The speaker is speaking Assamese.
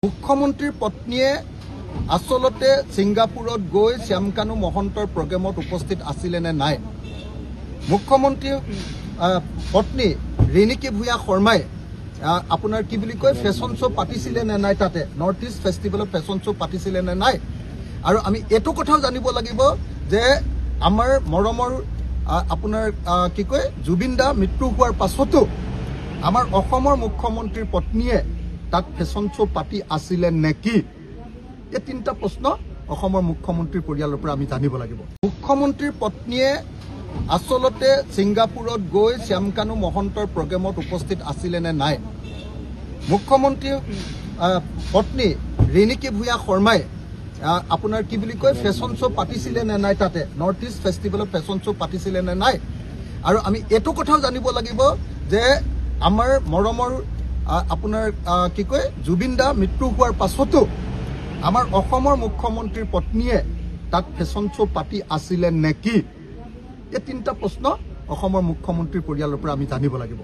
মুখ্যমন্ত্ৰীৰ পত্নীয়ে আসলতে ছিংগাপুৰত গৈ শ্যামকানু মহন্তৰ প্ৰগ্ৰেমত উপস্থিত আছিলে নে নাই মুখ্যমন্ত্ৰীৰ পত্নী ৰেণিকী ভূঞা শৰ্মাই আপোনাৰ কি বুলি কয় ফেশ্বন শ্ব' পাতিছিলে নে নাই তাতে নৰ্থ ইষ্ট ফেষ্টিভেলত ফেশ্বন শ্ব' পাতিছিলে নে নাই আৰু আমি এইটো কথাও জানিব লাগিব যে আমাৰ মৰমৰ আপোনাৰ কি কয় জুবিন দা মৃত্যু হোৱাৰ পাছতো আমাৰ অসমৰ মুখ্যমন্ত্ৰীৰ পত্নীয়ে তাত ফেশ্বন শ্ব' পাতি আছিলে নেকি এই তিনিটা প্ৰশ্ন অসমৰ মুখ্যমন্ত্ৰীৰ পৰিয়ালৰ পৰা আমি জানিব লাগিব মুখ্যমন্ত্ৰীৰ পত্নীয়ে আসলতে ছিংগাপুৰত গৈ শ্যামকানু মহন্তৰ প্ৰগ্ৰেমত উপস্থিত আছিলে নে নাই মুখ্যমন্ত্ৰীৰ পত্নী ৰেণিকী ভূঞা শৰ্মাই আপোনাৰ কি বুলি কয় ফেশ্বন শ্ব' পাতিছিলে নে নাই তাতে নৰ্থ ইষ্ট ফেষ্টিভেলত ফেশ্বন শ্ব' পাতিছিলে নে নাই আৰু আমি এইটো কথাও জানিব লাগিব যে আমাৰ মৰমৰ আপোনাৰ কি কয় জুবিন দা মৃত্যু হোৱাৰ পাছতো আমাৰ অসমৰ মুখ্যমন্ত্ৰীৰ পত্নীয়ে তাত ফেশ্বন শ্ব' পাতি আছিলে নেকি এই তিনিটা প্ৰশ্ন অসমৰ মুখ্যমন্ত্ৰীৰ পৰিয়ালৰ পৰা আমি জানিব লাগিব।